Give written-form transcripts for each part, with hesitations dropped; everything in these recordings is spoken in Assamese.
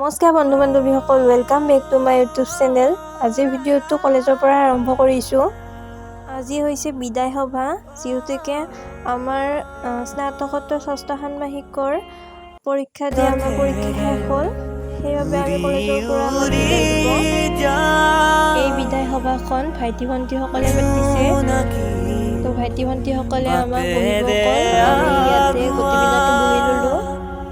নমস্কাৰ বন্ধু বান্ধৱীসকল, welcome back to my YouTube channel. আজিৰ ভিডিঅ'টো কলেজৰ পৰা আৰম্ভ কৰিছোঁ। আজি হৈছে বিদায় সভা, যিহেতুকে আমাৰ স্নাতকোত্তৰ ষষ্ঠ ষান্মাসিকৰ পৰীক্ষা দি আমাৰ পৰীক্ষা শেষ হ'ল। সেইবাবে আমি কলেজৰ পৰা বিদায় দিব। এই বিদায় সভাখন ভাইটি ভণ্টিসকলে পাতিছে। তো ভাইটি ভণ্টিসকলে আমাক বহিব ক'ল, আমি ইয়াতে গোটেইবিলাকে বহি ল'লোঁ।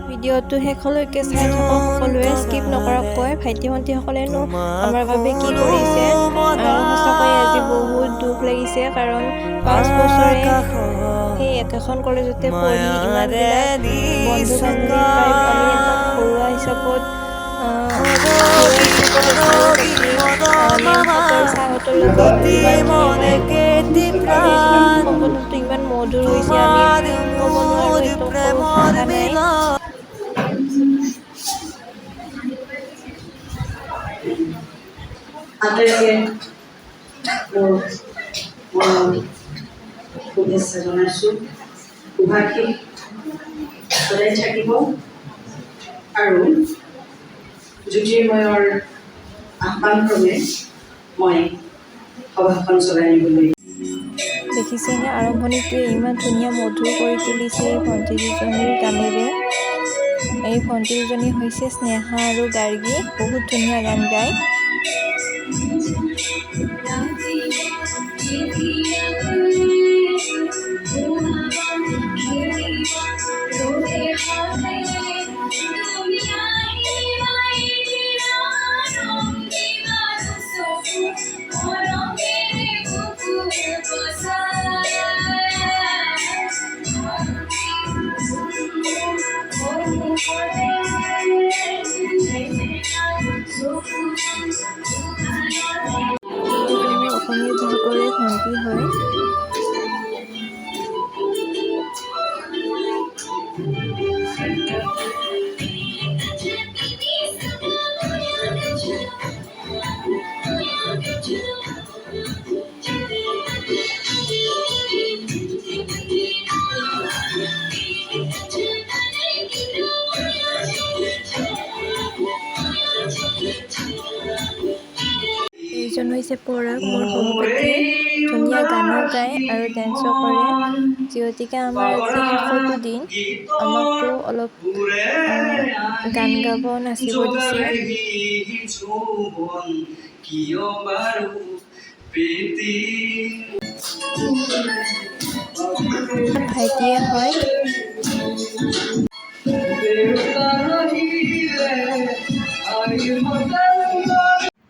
ভিডিঅ'টো শেষলৈকে চাই থাকক সকলোৱে, স্কিপ নকৰাকৈ। ভাইটি ভণ্টিসকলেনো আমাৰ বাবে কি কৰিছে, আৰু সঁচাকৈ আজি বহুত দুখ লাগিছে, কাৰণ 5 বছৰে সেই একেখন কলেজতে পঢ়ি ইমানবিলাক বন্ধু বান্ধৱী পাই আমি একদম ঘৰুৱা হিচাপত মেমহঁতৰ ছাৰহঁতৰ লগত সম্বন্ধটো ইমান মধুৰ হৈছে, আমি ক'ব নোৱাৰোঁ, একদম ক'ব ভাষা নাই। শুভেচ্ছা জনাইছোঁ। সুভাষিত সদায় থাকিব আৰু জ্যোতিৰ্ময়ৰ আহ্বানক্ৰমে মই সভাখন চলাই নিবলৈ। দেখিছেনে, আৰম্ভণিটোৱে ইমান ধুনীয়া মধুৰ কৰি তুলিছে এই ভণ্টি দুজনীৰ গানেৰে। এই ভণ্টি দুজনী হৈছে স্নেহা আৰু গাৰ্গী, বহুত ধুনীয়া গান গায়। অসমীয়া বিভাগৰে ভণ্টি হয়। এইজন হৈছে পৰাগ, মোৰ সহপাঠী। ধুনীয়া গানো গায় আৰু ডেন্সো কৰে। যিহেতুকে আমাৰ আজি শেষৰটো দিন, আমাকো অলপ গান গাব, নাচিব দিছে। ভাইটিয়ে হয়।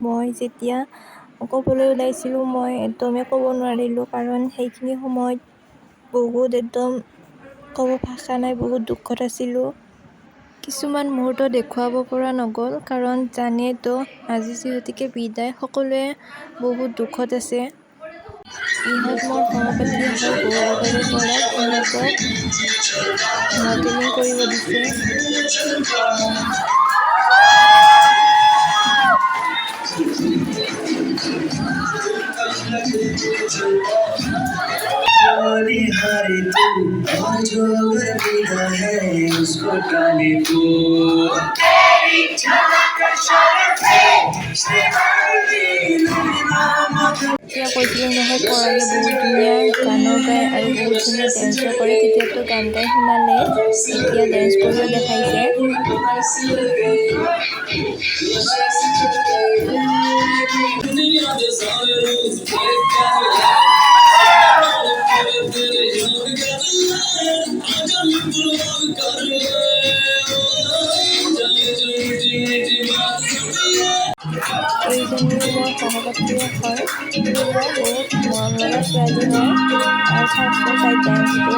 মই যেতিয়া ক'বলৈ ওলাইছিলোঁ, মই একদমেই ক'ব নোৱাৰিলোঁ, কাৰণ সেইখিনি সময়ত বহুত একদম ক'ব ভাষা নাই, বহুত দুখত আছিলোঁ। কিছুমান মুহূৰ্ত দেখুৱাব পৰা নগ'ল, কাৰণ জানেতো আজি যিহেতুকে বিদায়, সকলোৱে বহুত দুখত আছে। ইহঁত মোৰ সহপাঠী হয়, গৌৰৱৰে পৰাগ। ইহঁতক মডেলিং কৰিব দিছে। এতিয়া কৈছিলোঁ নহয়, পৰাগে বহুত ধুনীয়া গানো গায় আৰু বহুত ধুনীয়া ডেন্সো কৰে। তেতিয়াতো গান গাই শুনালে, এতিয়া ডেন্স কৰিও দেখাইছে। এইজনীও মোৰ সহপাঠীয়ে হয়। বহুত মৰম লগা ছোৱালী হয়, আৰু চাওকচোন তাই ডেন্সটো।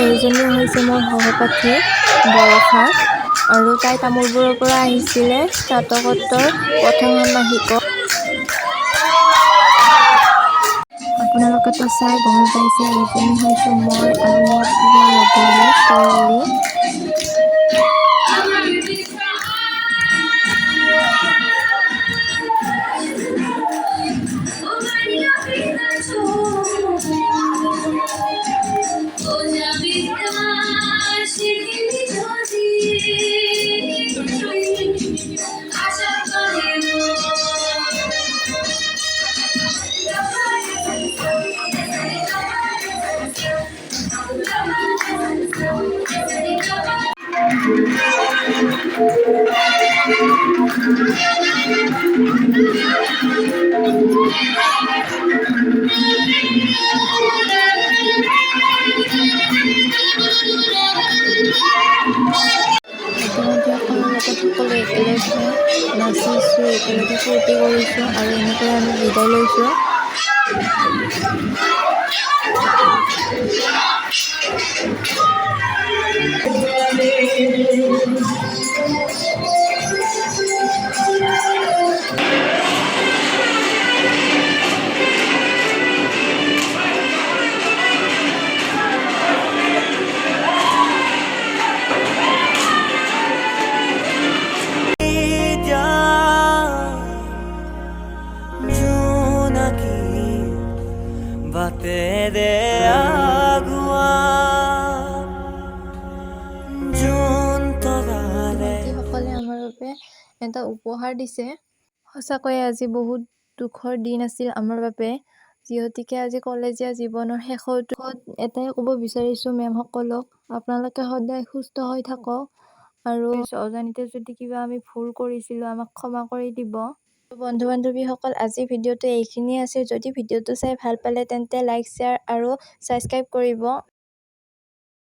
এইজনী হৈছে মোৰ সহপাঠী বৰষা, আৰু তাই তামোলপুৰৰ পৰা আহিছিলে স্নাতকোত্তৰ প্ৰথম ষান্মাসিকত। আপোনালোকে ভিডিঅ'টো চাই গম পাইছে এইজনী হৈছোঁ মই আৰু মোৰ প্ৰিয় লগৰী তৰালি। ভাইটি ভণ্টিসকলৰ লগত সকলোৱে একেলগে নাচিছোঁ, একেলগে ফূৰ্তি কৰিছোঁ আৰু এনেকৈ আমি বিদায় লৈছোঁ। ভণ্টিসকলে আমাৰ বাবে এটা উপহাৰ দিছে। সঁচাকৈয়ে আজি বহুত দুখৰ দিন আছিল আমাৰ বাবে, যিহেতুকে আজি কলেজীয়া জীৱনৰ শেষৰটো এটাই ক'ব বিচাৰিছোঁ মেমসকলক, আপোনালোকে সদায় সুস্থ হৈ থাকক আৰু অজানিতে যদি কিবা আমি ভুল কৰিছিলোঁ আমাক ক্ষমা কৰি দিব। বন্ধু বান্ধৱীসকল, আজি ভিডিঅ'টো এইখিনিয়ে আছিল। যদি ভিডিঅ'টো চাই ভাল পালে তেন্তে লাইক, শ্বেয়াৰ আৰু ছাবস্ক্ৰাইব কৰিব।